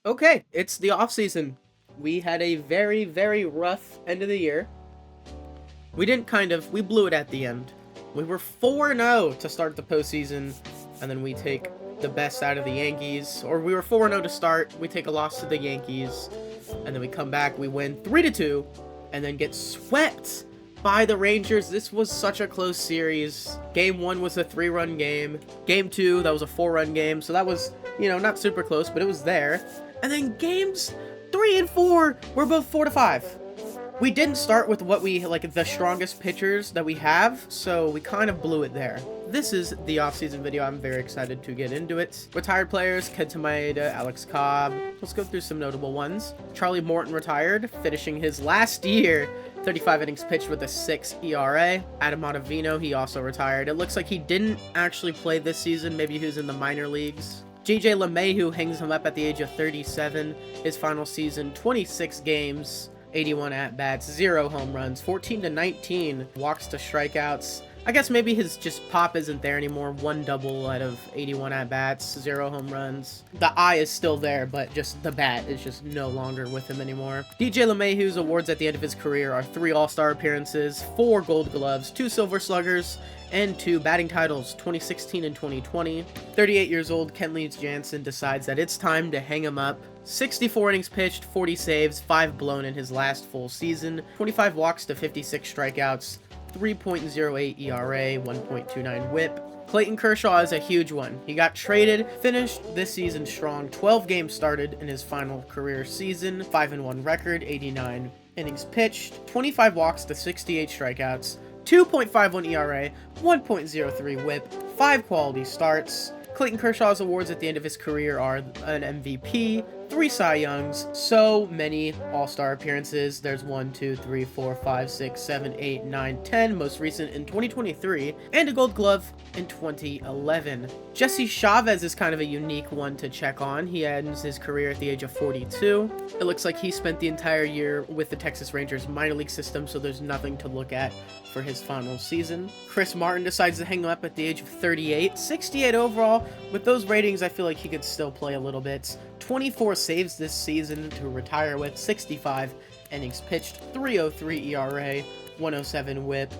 Okay, it's the offseason. We had a very, very rough end of the year. We blew it at the end. We were 4-0 to start the postseason, and then we take the best out of the Yankees. Or we were 4-0 to start, we take a loss to the Yankees, and then we come back, we win 3-2, and then get swept by the Rangers. This was such a close series. Game 1 was a 3-run game. Game 2, that was a 4-run game, so that was, not super close, but it was there. And then games 3 and 4 were both 4-5. We didn't start with the strongest pitchers that we have, so we kind of blew it there. This is the offseason video. I'm very excited to get into it. Retired players: Kenta Maeda, Alex Cobb. Let's go through some notable ones. Charlie Morton retired, finishing his last year. 35 innings pitched with a 6 ERA. Adam Ottavino, he also retired. It looks like he didn't actually play this season. Maybe he was in the minor leagues. JJ LeMahieu hangs him up at the age of 37. His final season, 26 games, 81 at-bats, 0 home runs, 14-19 walks to strikeouts. I guess maybe his just pop isn't there anymore. 1 double out of 81 at-bats, 0 home runs. The eye is still there, but just the bat is just no longer with him anymore. DJ LeMahieu's awards at the end of his career are 3 All-Star appearances, 4 Gold Gloves, 2 Silver Sluggers, and 2 batting titles, 2016 and 2020. 38 years old, Kenley Jansen decides that it's time to hang him up. 64 innings pitched, 40 saves, 5 blown in his last full season, 25 walks to 56 strikeouts, 3.08 ERA, 1.29 whip. Clayton Kershaw is a huge one. He got traded, finished this season strong, 12 games started in his final career season, 5-1 record, 89 innings pitched, 25 walks to 68 strikeouts, 2.51 ERA, 1.03 whip, 5 quality starts. Clayton Kershaw's awards at the end of his career are an MVP, 3 Cy Youngs, so many All-Star appearances. There's 1, 2, 3, 4, 5, 6, 7, 8, 9, 10, most recent in 2023, and a Gold Glove in 2011. Jesse Chavez is kind of a unique one to check on. He ends his career at the age of 42. It looks like he spent the entire year with the Texas Rangers minor league system, so there's nothing to look at for his final season. Chris Martin decides to hang him up at the age of 38. 68 overall. With those ratings, I feel like he could still play a little bit. 24 saves this season to retire with, 65 innings pitched, 3.03 ERA, 107 whip,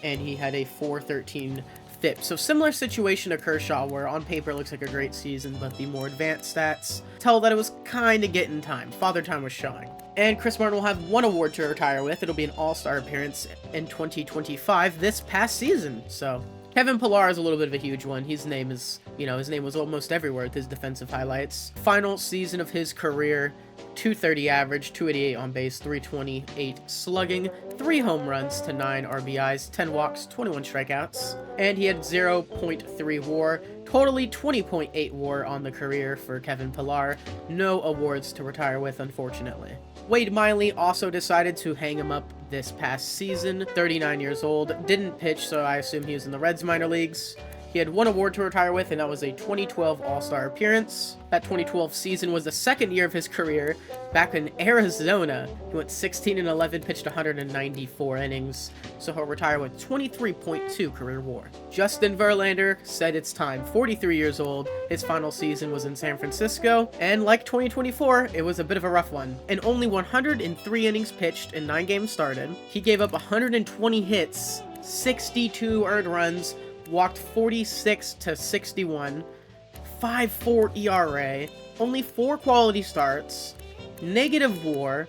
and he had a 4.13 FIP. So similar situation to Kershaw, where on paper it looks like a great season, but the more advanced stats tell that it was kind of getting time. Father time was showing. And Chris Martin will have 1 award to retire with. It'll be an All-Star appearance in 2025 this past season. So Kevin Pillar is a little bit of a huge one. His name is, his name was almost everywhere with his defensive highlights. Final season of his career, 230 average, 288 on base, 328 slugging, 3 home runs to 9 RBIs, 10 walks, 21 strikeouts, and he had 0.3 WAR. Totally 20.8 WAR on the career for Kevin Pillar. No awards to retire with, unfortunately. Wade Miley also decided to hang him up this past season. 39 years old, didn't pitch, so I assume he was in the Reds minor leagues. He had 1 award to retire with, and that was a 2012 All-Star appearance. That 2012 season was the second year of his career back in Arizona. He went 16-11, pitched 194 innings, so he'll retire with 23.2 career WAR. Justin Verlander said it's time. 43 years old, his final season was in San Francisco, and like 2024, it was a bit of a rough one. In only 103 innings pitched and 9 games started, he gave up 120 hits, 62 earned runs, walked 46 to 61, 5.4 ERA, only 4 quality starts, negative WAR,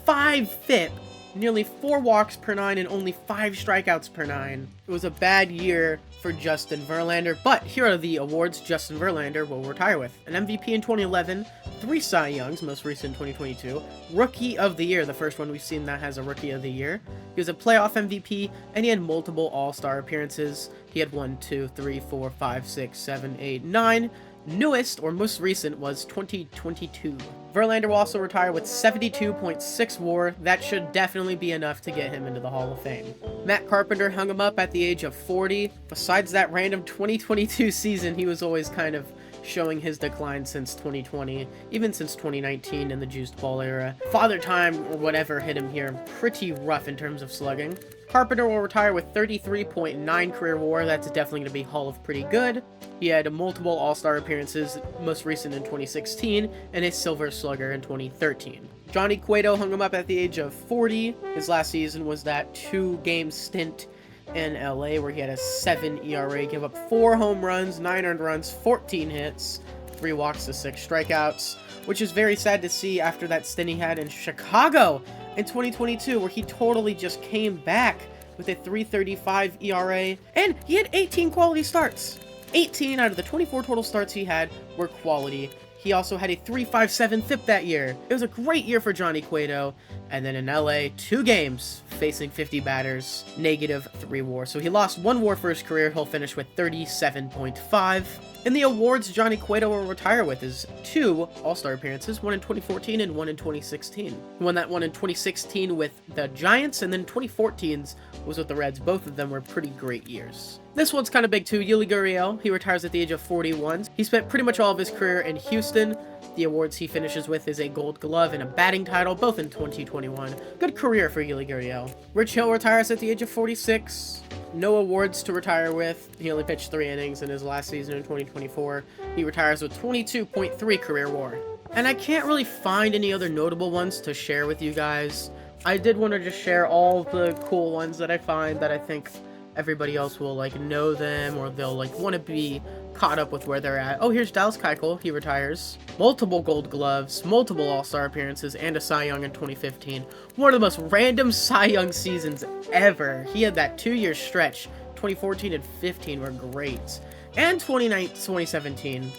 5 FIP, nearly 4 walks per 9, and only 5 strikeouts per 9. It was a bad year for Justin Verlander, but here are the awards Justin Verlander will retire with. An MVP in 2011, 3 Cy Youngs, most recent in 2022, Rookie of the Year, the first one we've seen that has a Rookie of the Year. He was a playoff MVP, and he had multiple All-Star appearances. He had 1, 2, 3, 4, 5, 6, 7, 8, 9. Newest, or most recent, was 2022. Verlander will also retire with 72.6 WAR. That should definitely be enough to get him into the Hall of Fame. Matt Carpenter hung him up at the age of 40. Besides that random 2022 season, he was always kind of showing his decline since 2020, even since 2019 in the juiced ball era. Father Time or whatever hit him here pretty rough in terms of slugging. Carpenter will retire with 33.9 career WAR. That's definitely going to be Hall of Pretty Good. He had multiple All-Star appearances, most recent in 2016, and a Silver Slugger in 2013. Johnny Cueto hung him up at the age of 40. His last season was that 2-game stint in LA where he had a 7 ERA, give up 4 home runs, 9 earned runs, 14 hits, 3 walks to 6 strikeouts, which is very sad to see after that stint he had in Chicago in 2022, where he totally just came back with a 3.35 ERA, and he had 18 quality starts. 18 out of the 24 total starts he had were quality. He also had a 3.57 FIP that year. It was a great year for Johnny Cueto. And then in LA, 2 games facing 50 batters, -3 WAR. So he lost 1 WAR for his career. He'll finish with 37.5. In the awards Johnny Cueto will retire with is 2 All-Star appearances, 1 in 2014 and 1 in 2016. He won that one in 2016 with the Giants, and then 2014's was with the Reds. Both of them were pretty great years. This one's kind of big too. Yuli Gurriel, he retires at the age of 41. He spent pretty much all of his career in Houston. The awards he finishes with is a Gold Glove and a batting title, both in 2021. Good career for Yuli Gurriel. Rich Hill retires at the age of 46. No awards to retire with. He only pitched 3 innings in his last season in 2024. He retires with 22.3 career WAR. And I can't really find any other notable ones to share with you guys. I did want to just share all the cool ones that I find that I think everybody else will like know them, or they'll like want to be caught up with where they're at. Oh, here's Dallas Keuchel. He retires. Multiple Gold Gloves, multiple All-Star appearances, and a Cy Young in 2015. One of the most random Cy Young seasons ever. He had that 2-year stretch. 2014 and 15 were great. And 2017,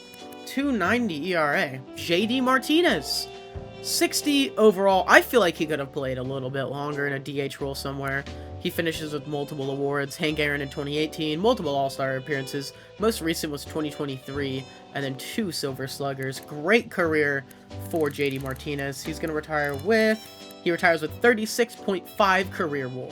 2.90 ERA. JD Martinez, 60 overall. I feel like he could have played a little bit longer in a DH role somewhere. He finishes with multiple awards. Hank Aaron in 2018, multiple All-Star appearances. Most recent was 2023, and then 2 Silver Sluggers. Great career for JD Martinez. He retires with 36.5 career WAR.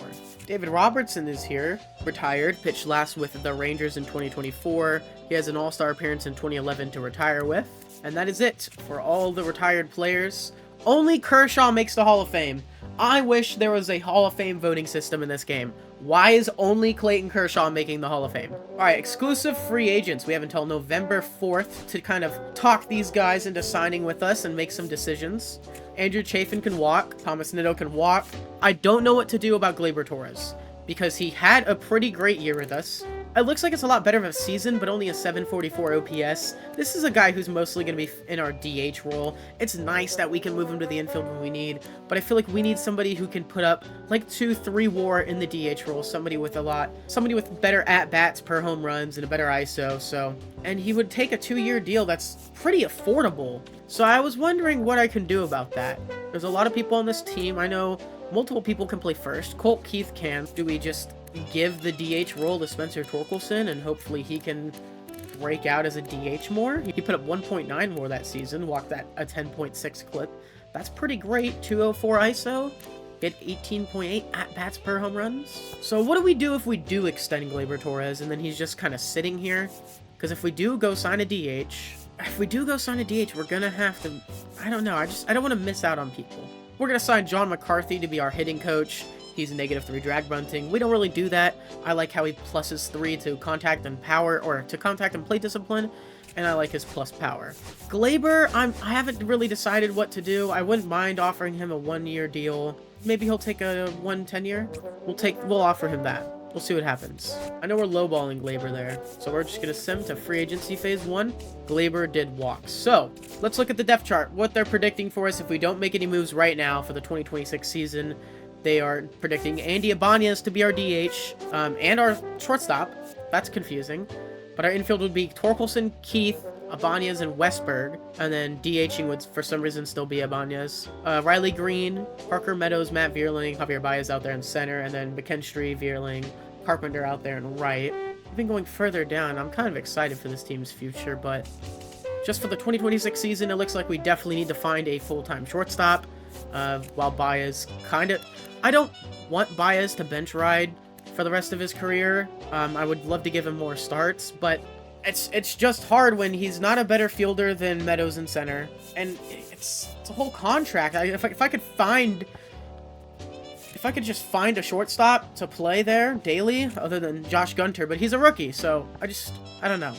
David Robertson is here, retired, pitched last with the Rangers in 2024. He has an All-Star appearance in 2011 to retire with. And that is it for all the retired players. Only Kershaw makes the Hall of Fame. I wish there was a Hall of Fame voting system in this game. Why is only Clayton Kershaw making the Hall of Fame? Alright, exclusive free agents. We have until November 4th to kind of talk these guys into signing with us and make some decisions. Andrew Chafin can walk. Thomas Nitto can walk. I don't know what to do about Gleybor Torres, because he had a pretty great year with us. It looks like it's a lot better of a season, but only a 744 OPS. This is a guy who's mostly going to be in our DH role. It's nice that we can move him to the infield when we need, but I feel like we need somebody who can put up like 2-3 WAR in the DH role. Somebody with better at-bats per home runs and a better ISO. And he would take a 2-year deal that's pretty affordable. So I was wondering what I can do about that. There's a lot of people on this team. I know multiple people can play first. Colt Keith can. Do we just give the DH role to Spencer Torkelson and hopefully he can break out as a DH more? He put up 1.9 WAR that season, walked that a 10.6 clip. That's pretty great. 204 ISO, get 18.8 at-bats per home runs. So what do we do if we do extend Gleybor Torres and then he's just kind of sitting here? Because if we do go sign a DH, we're gonna have to, I don't know, I don't want to miss out on people. We're gonna sign John McCarthy to be our hitting coach. He's -3 drag bunting. We don't really do that. I like how he pluses 3 to contact and power, or to contact and plate discipline, and I like his plus power. Gleybor, I haven't really decided what to do. I wouldn't mind offering him a 1-year deal. Maybe he'll take a 10-year. We'll offer him that. We'll see what happens. I know we're lowballing Gleybor there, so we're just gonna sim to free agency phase 1. Gleybor did walk. So let's look at the depth chart. What they're predicting for us if we don't make any moves right now for the 2026 season. They are predicting Andy Ibanez to be our DH, and our shortstop. That's confusing. But our infield would be Torkelson, Keith, Ibanez, and Westberg. And then DHing would, for some reason, still be Ibanez. Riley Green, Parker Meadows, Matt Vierling, Javier Baez out there in center, and then McKinstry, Vierling, Carpenter out there in right. Even going further down, I'm kind of excited for this team's future, but just for the 2026 season, it looks like we definitely need to find a full-time shortstop. While Baez I don't want Baez to bench ride for the rest of his career. I would love to give him more starts, but it's just hard when he's not a better fielder than Meadows in center, and it's a whole contract. If I could just find a shortstop to play there daily, other than Josh Gunter, but he's a rookie, so I don't know.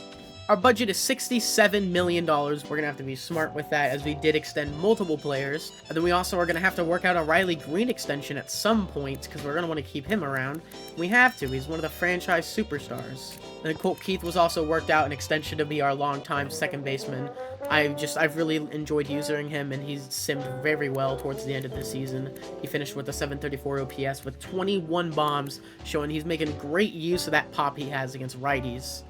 Our budget is $67 million. We're going to have to be smart with that, as we did extend multiple players. And then we also are going to have to work out a Riley Green extension at some point, because we're going to want to keep him around. We have to. He's one of the franchise superstars. And then Colt Keith was also worked out an extension to be our longtime second baseman. I've really enjoyed using him, and he's simmed very well towards the end of the season. He finished with a 734 OPS with 21 bombs, showing he's making great use of that pop he has against righties.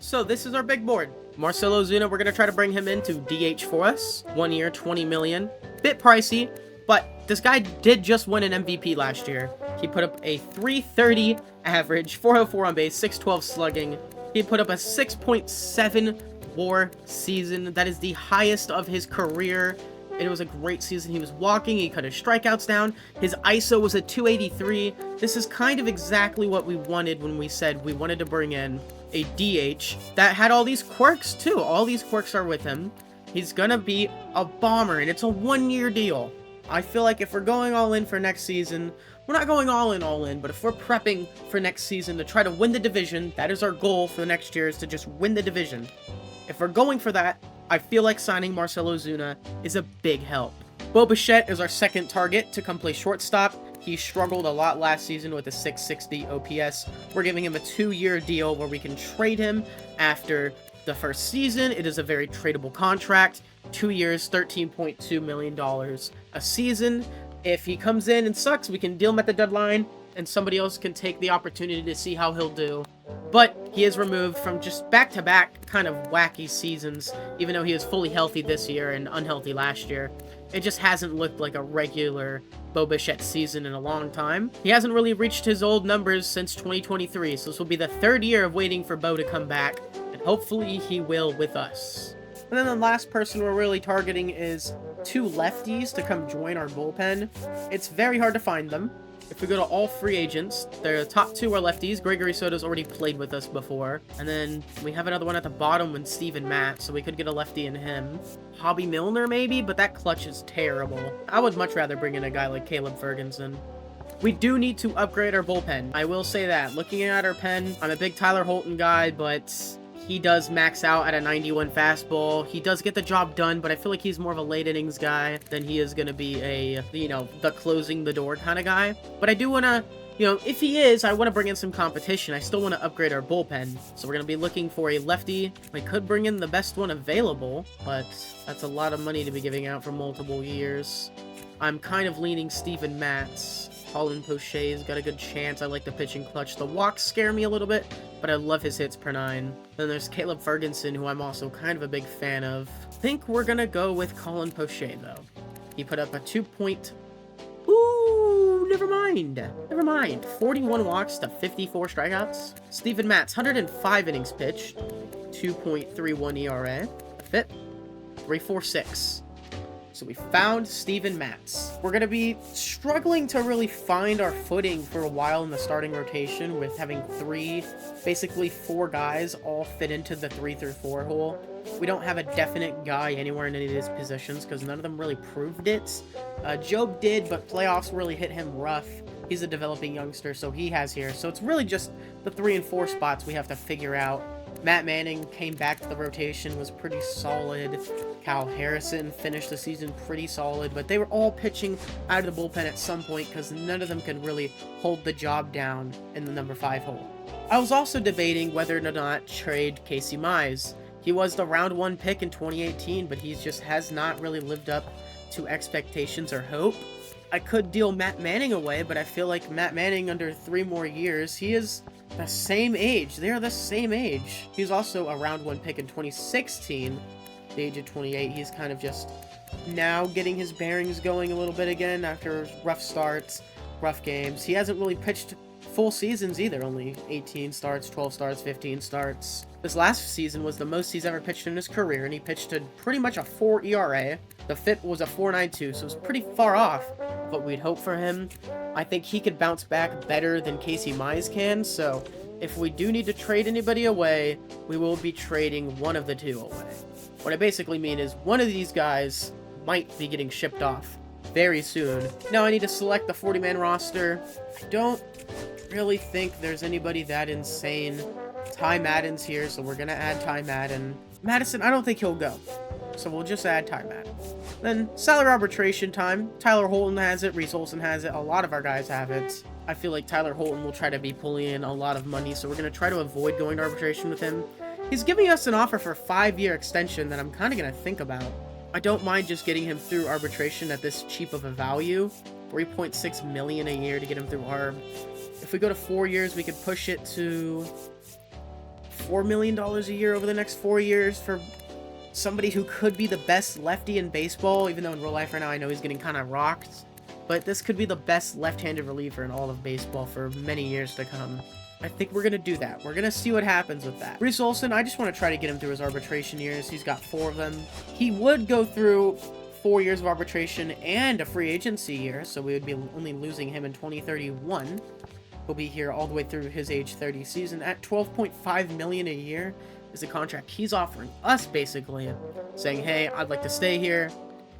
So this is our big board. Marcell Ozuna, we're going to try to bring him in to DH for us. 1 year, $20 million. Bit pricey, but this guy did just win an MVP last year. He put up a 330 average, 404 on base, 612 slugging. He put up a 6.7 WAR season. That is the highest of his career. It was a great season. He was walking, he cut his strikeouts down. His ISO was at 283. This is kind of exactly what we wanted when we said we wanted to bring in a DH that had all these quirks too. All these quirks are with him. He's gonna be a bomber, and it's a 1-year deal. I feel like if we're going all in for next season, we're not going all in, but if we're prepping for next season to try to win the division, that is our goal for the next year, is to just win the division. If we're going for that, I feel like signing Marcell Ozuna is a big help. Bo Bichette is our second target to come play shortstop. He struggled a lot last season with a 660 OPS. We're giving him a 2-year deal where we can trade him after the first season. It is a very tradable contract. 2 years, $13.2 million a season. If he comes in and sucks, we can deal him at the deadline, and somebody else can take the opportunity to see how he'll do. But he is removed from just back-to-back kind of wacky seasons, even though he was fully healthy this year and unhealthy last year. It just hasn't looked like a regular Bo Bichette season in a long time. He hasn't really reached his old numbers since 2023, so this will be the 3rd year of waiting for Bo to come back, and hopefully he will with us. And then the last person we're really targeting is 2 lefties to come join our bullpen. It's very hard to find them. If we go to all free agents, the top 2 are lefties. Gregory Soto's already played with us before. And then we have another one at the bottom with Steven Matt, so we could get a lefty in him. Hobby Milner maybe, but that clutch is terrible. I would much rather bring in a guy like Caleb Ferguson. We do need to upgrade our bullpen. I will say that. Looking at our pen, I'm a big Tyler Holton guy, but he does max out at a 91 fastball. He does get the job done, but I feel like he's more of a late innings guy than he is going to be a, the closing the door kind of guy. But I do want to, if he is, I want to bring in some competition. I still want to upgrade our bullpen. So we're going to be looking for a lefty. I could bring in the best one available, but that's a lot of money to be giving out for multiple years. I'm kind of leaning Steven Matz. Colin Poche's got a good chance. I like the pitching clutch. The walks scare me a little bit, but I love his hits per 9. Then there's Caleb Ferguson, who I'm also kind of a big fan of. I think we're gonna go with Colin Poche, though. He put up a 2 point... Ooh, never mind. 41 walks to 54 strikeouts. Steven Matz, 105 innings pitched. 2.31 ERA. Fit. 3.46. So we found Steven Matz. We're going to be struggling to really find our footing for a while in the starting rotation with having basically 4 guys all fit into the 3 through 4 hole. We don't have a definite guy anywhere in any of these positions because none of them really proved it. Job did, but playoffs really hit him rough. He's a developing youngster, so he has here. So it's really just the 3 and 4 spots we have to figure out. Matt Manning came back to the rotation, was pretty solid. Kyle Harrison finished the season pretty solid, but they were all pitching out of the bullpen at some point because none of them could really hold the job down in the number 5 hole. I was also debating whether or not trade Casey Mize. He was the round 1 pick in 2018, but he just has not really lived up to expectations or hope. I could deal Matt Manning away, but I feel like Matt Manning under 3 more years, he is the same age. They are the same age. He was also a round 1 pick in 2016, the age of 28. He's kind of just now getting his bearings going a little bit again after rough starts, rough games. He hasn't really pitched full seasons either, only 18 starts, 12 starts, 15 starts. This last season was the most he's ever pitched in his career, and he pitched to pretty much a 4 ERA. The FIP was a 4.92, so it was pretty far off what we'd hope for him. I think he could bounce back better than Casey Mize can, so if we do need to trade anybody away, we will be trading one of the two away. What I basically mean is one of these guys might be getting shipped off very soon. Now I need to select the 40-man roster. I don't really think there's anybody that insane. Ty Madden's here, so we're going to add Ty Madden. Madison, I don't think he'll go, so we'll just add Ty Madden. Then, salary arbitration time. Tyler Holton has it, Reese Olson has it, a lot of our guys have it. I feel like Tyler Holton will try to be pulling in a lot of money, so we're going to try to avoid going to arbitration with him. He's giving us an offer for a 5-year extension that I'm kind of going to think about. I don't mind just getting him through arbitration at this cheap of a value. $3.6 million a year to get him through ARB. If we go to 4 years, we could push it to $4 million a year over the next 4 years for somebody who could be the best lefty in baseball, even though in real life right now I know he's getting kind of rocked. But this could be the best left-handed reliever in all of baseball for many years to come. I think we're going to do that. We're going to see what happens with that. Reese Olson, I just want to try to get him through his arbitration years. He's got 4 of them. He would go through 4 years of arbitration and a free agency year, so we would be only losing him in 2031. He'll be here all the way through his age 30 season at $12.5 million a year is the contract he's offering us, basically saying, hey, I'd like to stay here.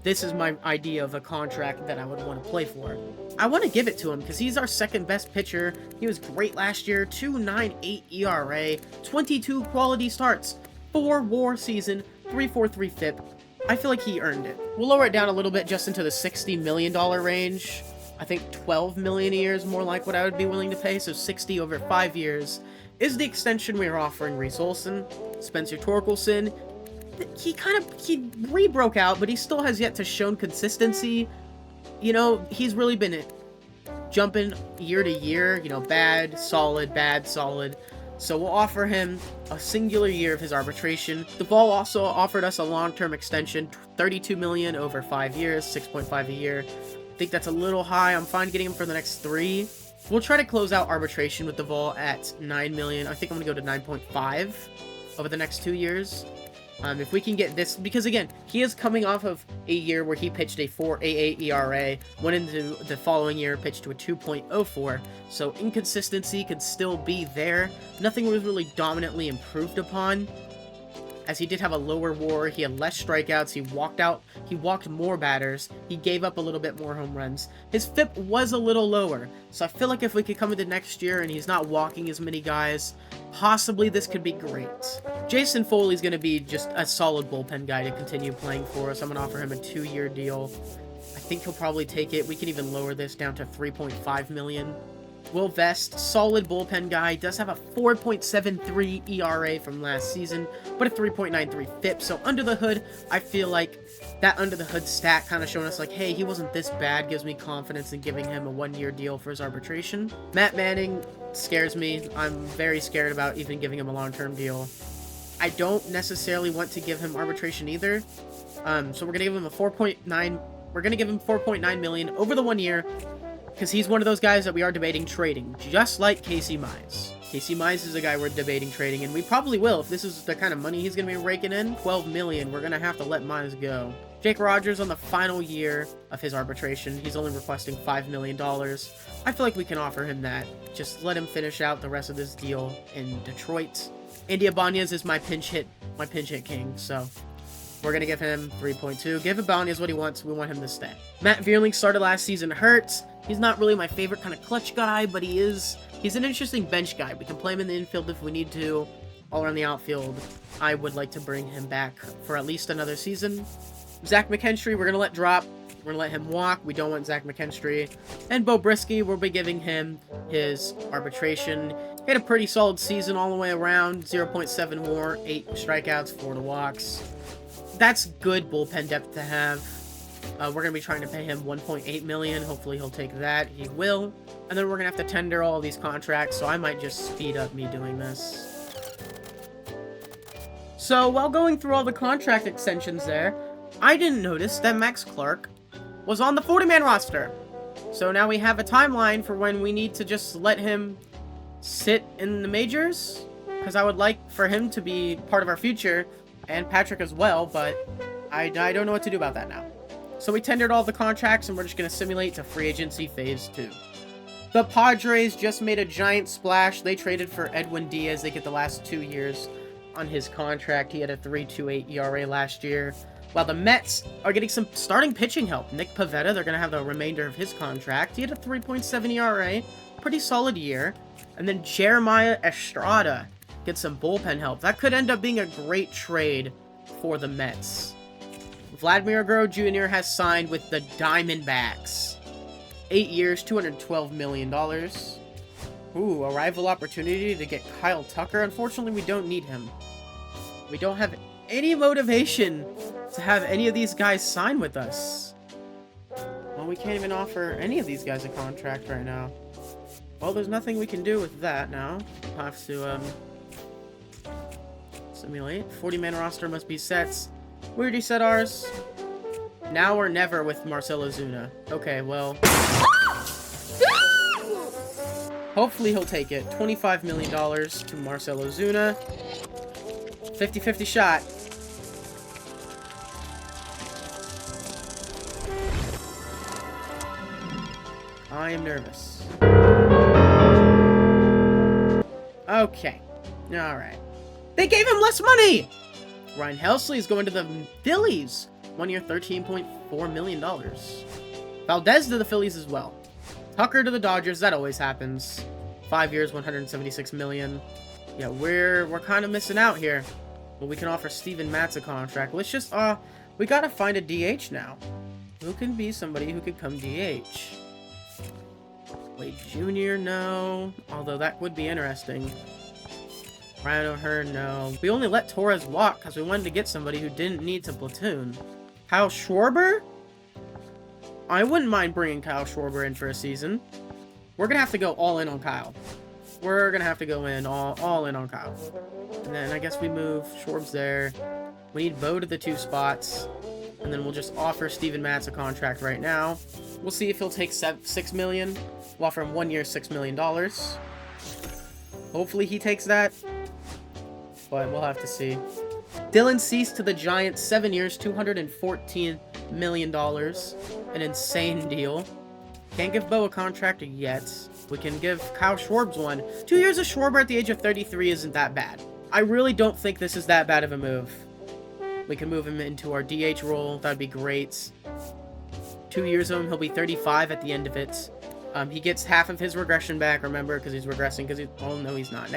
This is my idea of a contract that I would want to play for. I want to give it to him because he's our second best pitcher. He was great last year, 2.98 ERA, 22 quality starts, 4 WAR season, 3.43 FIP. I feel like he earned it. We'll lower it down a little bit just into the $60 million range. I think $12 million a year is more like what I would be willing to pay, so 60 over 5 years is the extension we are offering Reese Olson. Spencer Torkelson, he re-broke out, but he still has yet to shown consistency. You know, he's really been jumping year to year, you know, bad, solid, bad, solid. So we'll offer him a singular year of his arbitration. The Ball also offered us a long-term extension, $32 million over 5 years, 6.5 a year. I think that's a little high. I'm fine getting him for the next 3. We'll try to close out arbitration with the Vol at $9 million. I think I'm going to go to 9.5 over the next 2 years. If we can get this, because again, he is coming off of a year where he pitched a 4.88 ERA, went into the following year, pitched to a 2.04, so inconsistency could still be there. Nothing was really dominantly improved upon, as he did have a lower WAR, he had less strikeouts, he walked more batters, he gave up a little bit more home runs. His FIP was a little lower, so I feel like if we could come into next year and he's not walking as many guys, possibly this could be great. Jason Foley's going to be just a solid bullpen guy to continue playing for us. I'm going to offer him a 2-year deal. I think he'll probably take it. We can even lower this down to $3.5 million. Will Vest, solid bullpen guy, does have a 4.73 ERA from last season, but a 3.93 FIP, so under the hood, I feel like that under the hood stat kind of showing us like, hey, he wasn't this bad, gives me confidence in giving him a 1-year deal for his arbitration. Matt Manning scares me. I'm very scared about even giving him a long-term deal. I don't necessarily want to give him arbitration either, so we're going to give him a 4.9, we're going to give him $4.9 million over the 1 year, because he's one of those guys that we are debating trading, just like Casey Mize. Casey Mize is a guy we're debating trading, and we probably will. If this is the kind of money he's going to be raking in, $12 million, we're going to have to let Mize go. Jake Rogers on the final year of his arbitration. He's only requesting $5 million. I feel like we can offer him that. Just let him finish out the rest of this deal in Detroit. Andy Ibanez is my pinch hit king, so we're going to give him 3.2. Give Ibanez what he wants. We want him to stay. Matt Vierling started last season hurt. He's not really my favorite kind of clutch guy, but he's an interesting bench guy. We can play him in the infield if we need to. All around the outfield, I would like to bring him back for at least another season. Zach McKinstry, we're going to let drop. We're going to let him walk. We don't want Zach McKinstry. And Bo Brisky, we'll be giving him his arbitration. He had a pretty solid season all the way around. 0.7 WAR, 8 strikeouts, 4 walks. That's good bullpen depth to have. We're going to be trying to pay him $1.8 million. Hopefully he'll take that. He will. And then we're going to have to tender all these contracts, so I might just speed up me doing this. So while going through all the contract extensions there, I didn't notice that Max Clark was on the 40-man roster. So now we have a timeline for when we need to just let him sit in the majors, because I would like for him to be part of our future, and Patrick as well, but I don't know what to do about that now. So we tendered all the contracts, and we're just going to simulate to free agency phase 2. The Padres just made a giant splash. They traded for Edwin Diaz. They get the last 2 years on his contract. He had a 3.28 ERA last year. While the Mets are getting some starting pitching help. Nick Pivetta, they're going to have the remainder of his contract. He had a 3.7 ERA. Pretty solid year. And then Jeremiah Estrada gets some bullpen help. That could end up being a great trade for the Mets. Vladimir Guerrero Jr. has signed with the Diamondbacks. 8 years, $212 million. Ooh, a rival opportunity to get Kyle Tucker. Unfortunately, we don't need him. We don't have any motivation to have any of these guys sign with us. Well, we can't even offer any of these guys a contract right now. Well, there's nothing we can do with that now. We'll have to, simulate. 40-man roster must be set. We already set ours. Now or never with Marcell Ozuna. Okay, well. Hopefully he'll take it. $25 million to Marcell Ozuna. 50-50 shot. I am nervous. Okay. Alright. They gave him less money! Ryan Helsley is going to the Phillies. 1 year, $13.4 million. Valdez to the Phillies as well. Tucker to the Dodgers. That always happens. 5 years, $176 million. Yeah, we're kind of missing out here. But we can offer Steven Matz a contract. Let's just, we gotta find a DH now. Who can be somebody who could come DH? Wade Jr., no. Although that would be interesting. Ryan O'Hearn, no. We only let Torres walk because we wanted to get somebody who didn't need to platoon. Kyle Schwarber? I wouldn't mind bringing Kyle Schwarber in for a season. We're going to have to go all in on Kyle. We're going to have to go in all in on Kyle. And then I guess we move Schwarb's there. We need Bo to the 2 spots. And then we'll just offer Steven Matz a contract right now. We'll see if he'll take $6 million. We'll offer him 1 year, $6 million. Hopefully he takes that. But we'll have to see. Dylan Cease to the Giants. 7 years, $214 million. An insane deal. Can't give Bo a contract yet. We can give Kyle Schwarb's one. 2 years of Schwarber at the age of 33 isn't that bad. I really don't think this is that bad of a move. We can move him into our DH role. That'd be great. 2 years of him, he'll be 35 at the end of it. He gets half of his regression back, remember, because he's regressing because he's... Oh, no, he's not.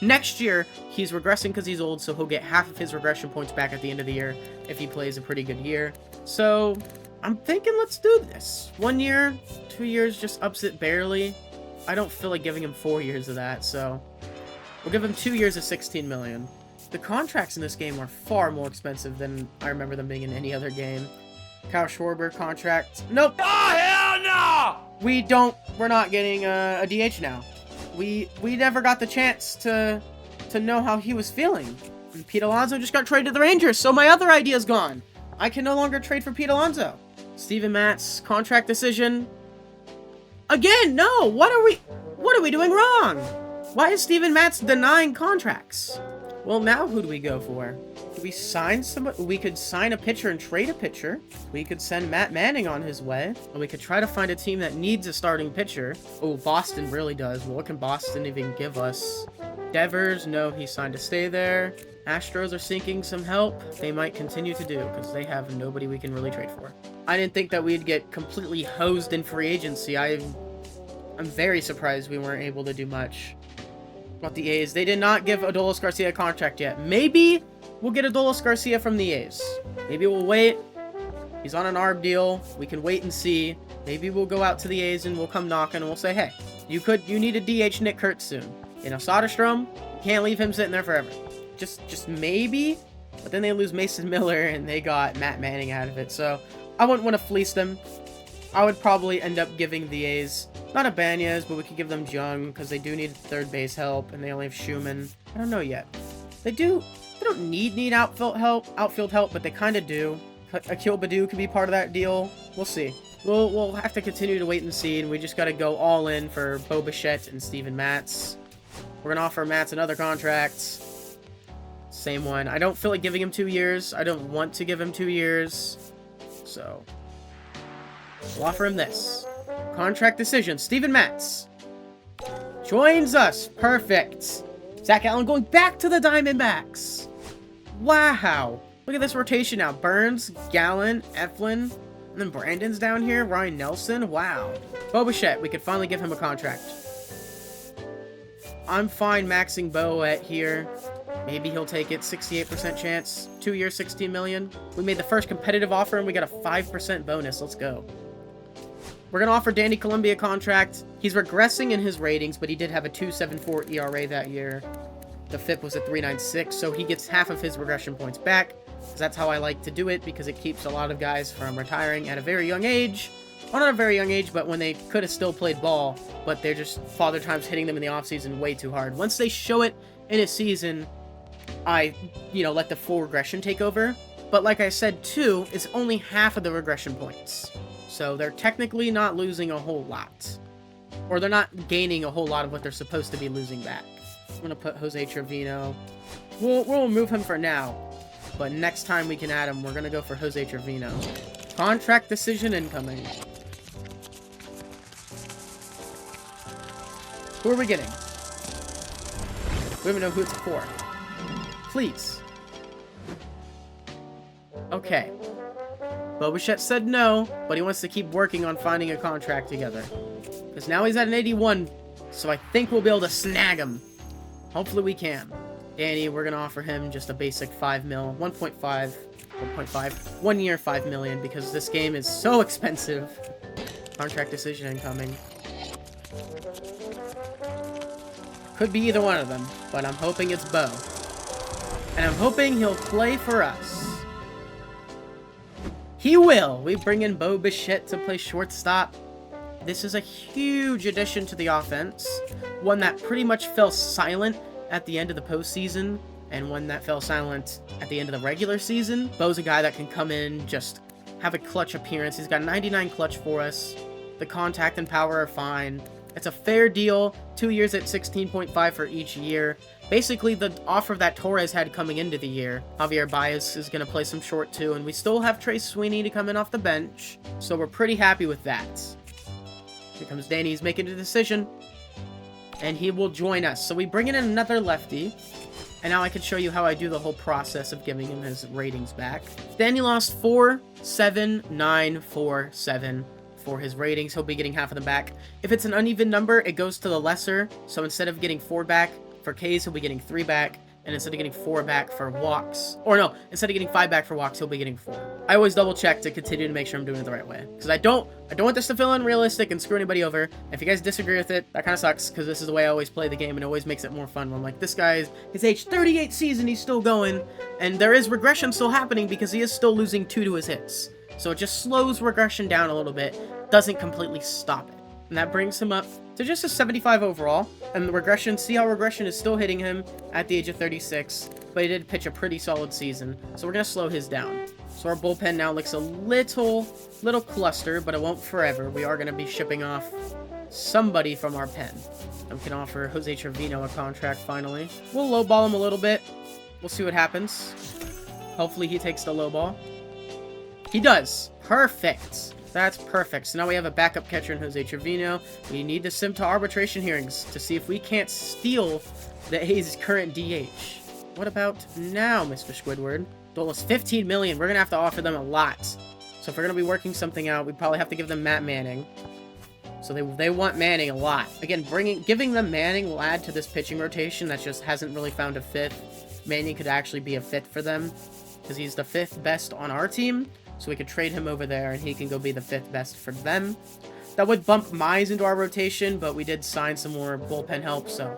Next year, he's regressing because he's old, so he'll get half of his regression points back at the end of the year if he plays a pretty good year. So, I'm thinking let's do this. 1 year, 2 years just ups it barely. I don't feel like giving him 4 years of that, so... We'll give him 2 years of $16 million. The contracts in this game are far more expensive than I remember them being in any other game. Kyle Schwarber contract. Nope. Oh, hell no! We're not getting a DH now. We never got the chance to know how he was feeling. And Pete Alonso just got traded to the Rangers, so my other idea's gone. I can no longer trade for Pete Alonso. Steven Matz, contract decision. Again, no! What are we doing wrong? Why is Steven Matz denying contracts? Well, now who do we go for? Do we sign somebody? We could sign a pitcher and trade a pitcher. We could send Matt Manning on his way. Or we could try to find a team that needs a starting pitcher. Oh, Boston really does. Well, what can Boston even give us? Devers, no, he signed to stay there. Astros are seeking some help. They might continue to do, because they have nobody we can really trade for. I didn't think that we'd get completely hosed in free agency. I'm very surprised we weren't able to do much. About the A's, they did not give Adolis Garcia a contract yet. Maybe we'll get Adolis Garcia from the A's. Maybe we'll wait. He's on an ARB deal. We can wait and see. Maybe we'll go out to the A's and we'll come knocking and we'll say, hey, you need a DH Nick Kurtz soon. You know, Soderstrom, can't leave him sitting there forever. Just maybe. But then they lose Mason Miller and they got Matt Manning out of it. So I wouldn't want to fleece them. I would probably end up giving the A's, not Ibanez, but we could give them Jung, because they do need third base help, and they only have Schumann. I don't know yet. They don't need outfield help, but they kind of do. Akil Baddoo could be part of that deal. We'll see. We'll have to continue to wait and see, and we just got to go all in for Bo Bichette and Steven Matz. We're going to offer Matz another contract. Same one. I don't feel like giving him 2 years. I don't want to give him 2 years. So... we'll offer him this. Contract decision. Steven Matz. joins us. Perfect. Zach Allen going back to the Diamondbacks. Wow. Look at this rotation now. Burns, Gallen, Eflin, and then Brandon's down here. Ryan Nelson. Wow. Bo Bichette, we could finally give him a contract. I'm fine maxing Bo at here. Maybe he'll take it. 68% chance. 2 years, $16 million. We made the first competitive offer and we got a 5% bonus. Let's go. We're going to offer Danny Columbia a contract. He's regressing in his ratings, but he did have a 2.74 ERA that year. The FIP was a 3.96, so he gets half of his regression points back. Because that's how I like to do it, because it keeps a lot of guys from retiring at a very young age. Well, not a very young age, but when they could have still played ball, but they're just Father Time's hitting them in the offseason way too hard. Once they show it in a season, I, let the full regression take over. But like I said, too, it's only half of the regression points. So they're technically not losing a whole lot. Or they're not gaining a whole lot of what they're supposed to be losing back. I'm going to put Jose Trevino. We'll remove him for now. But next time we can add him, we're going to go for Jose Trevino. Contract decision incoming. Who are we getting? We don't even know who it's for. Please. Okay. Bo Bichette said no, but he wants to keep working on finding a contract together. Because now he's at an 81, so I think we'll be able to snag him. Hopefully we can. Danny, we're going to offer him just a basic 5 mil, 1.5, 1 year, 5 million, because this game is so expensive. Contract decision incoming. Could be either one of them, but I'm hoping it's Bo. And I'm hoping he'll play for us. He will! We bring in Bo Bichette to play shortstop. This is a huge addition to the offense. One that pretty much fell silent at the end of the postseason, and one that fell silent at the end of the regular season. Bo's a guy that can come in, just have a clutch appearance. He's got 99 clutch for us. The contact and power are fine. It's a fair deal. 2 years at 16.5 for each year. Basically, the offer that Torres had coming into the year. Javier Baez is going to play some short too, and we still have Trey Sweeney to come in off the bench. So we're pretty happy with that. Here comes Danny. He's making a decision. And he will join us. So we bring in another lefty. And now I can show you how I do the whole process of giving him his ratings back. Danny lost 4, 7, 9, 4, 7 for his ratings. He'll be getting half of them back. If it's an uneven number, it goes to the lesser. So instead of getting 4 back for Ks, he'll be getting 3 back. And instead of getting 4 back for walks, or no, instead of getting 5 back for walks, he'll be getting 4. I always double check to continue to make sure I'm doing it the right way. Because I don't want this to feel unrealistic and screw anybody over. If you guys disagree with it, that kind of sucks, because this is the way I always play the game, and it always makes it more fun. When I'm like, this guy's his age 38 season, he's still going, and there is regression still happening because he is still losing 2 to his hits. So it just slows regression down a little bit, doesn't completely stop it. And that brings him up to just a 75 overall. And the regression, see how regression is still hitting him at the age of 36. But he did pitch a pretty solid season. So we're going to slow his down. So our bullpen now looks a little cluster, but it won't forever. We are going to be shipping off somebody from our pen. And we can offer Jose Trevino a contract finally. We'll lowball him a little bit. We'll see what happens. Hopefully he takes the lowball. He does. Perfect. That's perfect. So now we have a backup catcher in Jose Trevino. We need to sim to arbitration hearings to see if we can't steal the A's current DH. What about now, Mr. Squidward? Dolas, $15 million. We're going to have to offer them a lot. So if we're going to be working something out, we probably have to give them Matt Manning. So they want Manning a lot. Again, giving them Manning will add to this pitching rotation that just hasn't really found a fifth. Manning could actually be a fifth for them because he's the 5th best on our team. So we could trade him over there, and he can go be the 5th best for them. That would bump Mize into our rotation, but we did sign some more bullpen help, so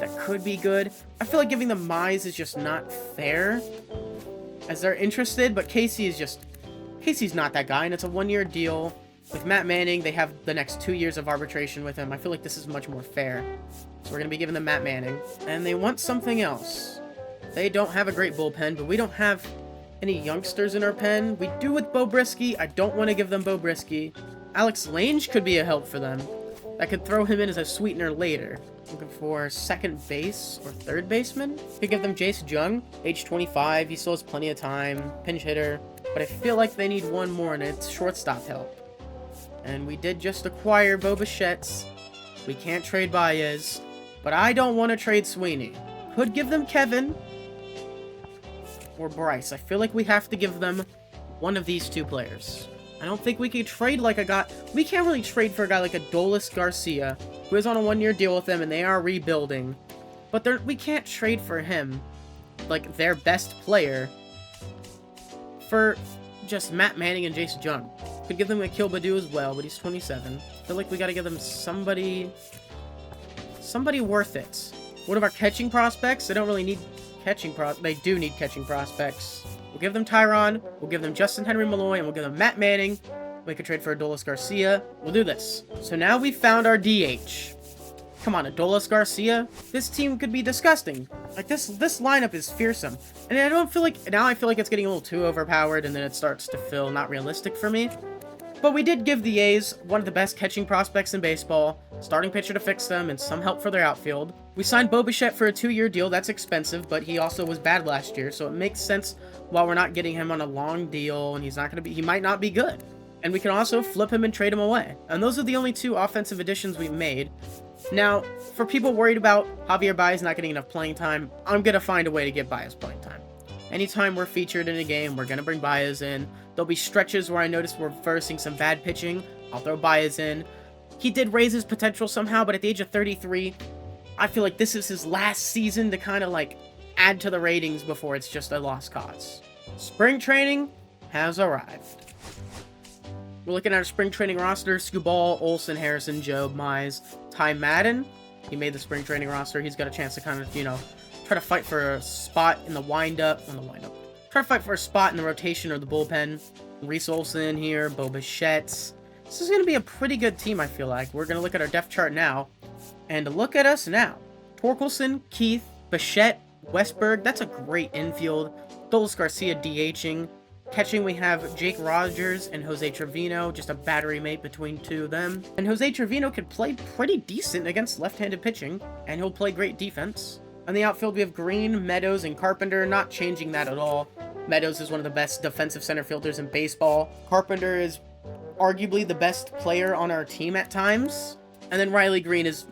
that could be good. I feel like giving them Mize is just not fair, as they're interested, but Casey's not that guy, and it's a 1-year deal. With Matt Manning, they have the next 2 years of arbitration with him. I feel like this is much more fair. So we're going to be giving them Matt Manning. And they want something else. They don't have a great bullpen, but we don't have any youngsters in our pen. We do with Bo Brisky. I don't want to give them Bo Brisky. Alex Lange could be a help for them. I could throw him in as a sweetener later. Looking for second base or third baseman. Could give them Jace Jung, age 25. He still has plenty of time. Pinch hitter. But I feel like they need one more, and it's shortstop help. And we did just acquire Bo Bichette. We can't trade Baez. But I don't want to trade Sweeney. Could give them Kevin or Bryce. I feel like we have to give them one of these two players. I don't think we could trade like a guy... We can't really trade for a guy like Adolis Garcia, who is on a one-year deal with them, and they are rebuilding. But we can't trade for him, like their best player, for just Matt Manning and Jace Jung. Could give them Akil Baddoo as well, but he's 27. I feel like we gotta give them somebody worth it. One of our catching prospects? They don't really need catching They do need catching prospects. We'll give them Tyron, we'll give them Justin Henry Malloy, and we'll give them Matt Manning. We could trade for Adolis Garcia. We'll do this. So now we found our DH. Come on, Adolis Garcia. This team could be disgusting. Like, this lineup is fearsome. And I don't feel like... Now I feel like it's getting a little too overpowered, and then it starts to feel not realistic for me. But we did give the A's one of the best catching prospects in baseball, starting pitcher to fix them, and some help for their outfield. We signed Bo Bichette for a 2-year deal. That's expensive, but he also was bad last year, so it makes sense while we're not getting him on a long deal, and he might not be good. And we can also flip him and trade him away. And those are the only two offensive additions we've made. Now, for people worried about Javier Baez not getting enough playing time, I'm going to find a way to get Baez playing time. Anytime we're featured in a game, we're going to bring Baez in. There'll be stretches where I notice we're versing some bad pitching. I'll throw Baez in. He did raise his potential somehow, but at the age of 33, I feel like this is his last season to kind of like add to the ratings before it's just a lost cause. Spring training has arrived. We're looking at our spring training roster. Skubal, Olsen, Harrison, Job, Mize, Ty Madden. He made the spring training roster. He's got a chance to kind of, try to fight for a spot in the windup. Try to fight for a spot in the rotation or the bullpen. Reese Olsen here, Bo Bichette. This is going to be a pretty good team, I feel like. We're going to look at our depth chart now. And look at us now. Torkelson, Keith, Bichette, Westberg. That's a great infield. Adolis Garcia DHing. Catching, we have Jake Rogers and Jose Trevino, just a battery mate between two of them. And Jose Trevino could play pretty decent against left-handed pitching, and he'll play great defense. On the outfield, we have Green, Meadows, and Carpenter, not changing that at all. Meadows is one of the best defensive center fielders in baseball. Carpenter is arguably the best player on our team at times. And then Riley Green is,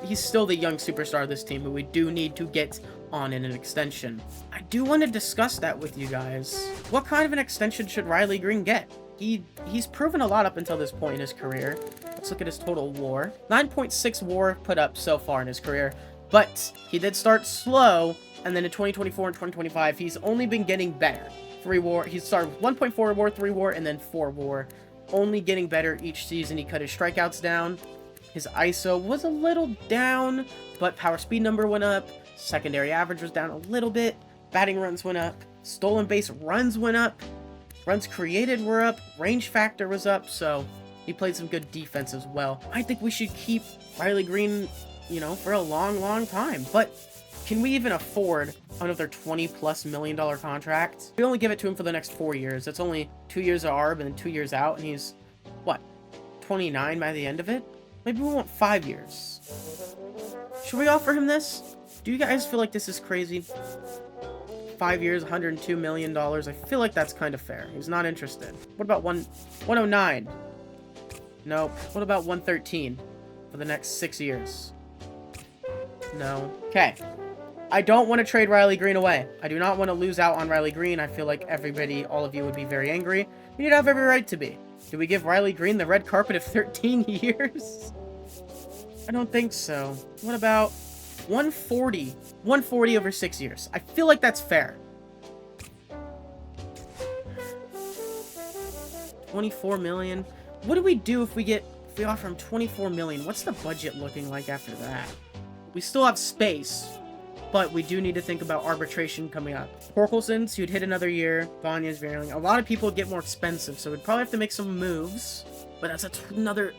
he's still the young superstar of this team, but we do need to get on in an extension. I do want to discuss that with you guys. What kind of an extension should Riley Green get? He's proven a lot up until this point in his career. Let's look at his total WAR. 9.6 WAR put up so far in his career, but he did start slow, and then in 2024 and 2025, he's only been getting better. 3 WAR, he started 1.4 WAR, 3 WAR, and then 4 WAR. Only getting better each season. He cut his strikeouts down. His ISO was a little down, but power speed number went up. Secondary average was down a little bit. Batting runs went up. Stolen base runs went up. Runs created were up. Range factor was up, so he played some good defense as well. I think we should keep Riley Green, for a long, long time. But can we even afford another $20+ million contract? We only give it to him for the next 4 years. That's only 2 years of ARB and then 2 years out, and he's, 29 by the end of it? Maybe we want 5 years. Should we offer him this? Do you guys feel like this is crazy? 5 years, $102 million. I feel like that's kind of fair. He's not interested. What about 109? Nope. What about 113 for the next 6 years? No. Okay. I don't want to trade Riley Green away. I do not want to lose out on Riley Green. I feel like all of you would be very angry. You need to have every right to be. Do we give Riley Green the red carpet of 13 years? I don't think so. What about 140? 140 over 6 years. I feel like that's fair. 24 million. What do we do if we offer him 24 million? What's the budget looking like after that? We still have space, but we do need to think about arbitration coming up. Torkelson's, who'd hit another year. Vanya's varying. A lot of people get more expensive, so we'd probably have to make some moves. But that's another...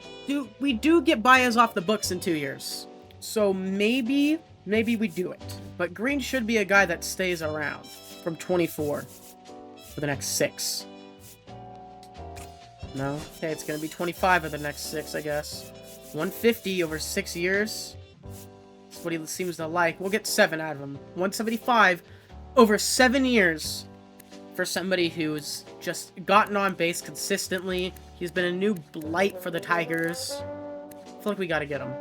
we do get Baez off the books in 2 years. So maybe we do it. But Green should be a guy that stays around from 24 for the next 6. No? Okay, it's going to be 25 for the next 6, I guess. 150 over 6 years. That's what he seems to like. We'll get 7 out of him. 175 over 7 years for somebody who's just gotten on base consistently. He's been a new blight for the Tigers. I feel like we got to get him.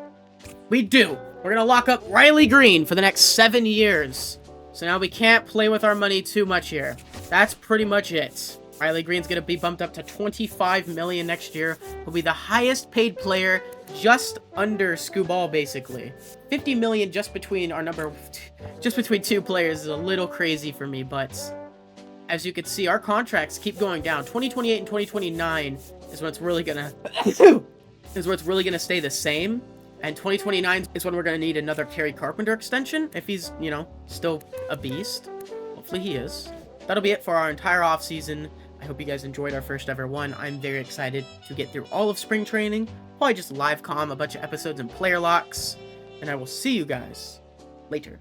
We do. We're going to lock up Riley Green for the next 7 years. So now we can't play with our money too much here. That's pretty much it. Riley Green's going to be bumped up to $25 million next year. He'll be the highest paid player, just under Skubal, basically. $50 million just between two players is a little crazy for me, but as you can see, our contracts keep going down. 2028 and 2029 is when it's really gonna stay the same. And 2029 is when we're gonna need another Kerry Carpenter extension, if he's, you know, still a beast. Hopefully he is. That'll be it for our entire offseason. I hope you guys enjoyed our first ever one. I'm very excited to get through all of spring training. Probably just live comm a bunch of episodes and player locks. And I will see you guys later.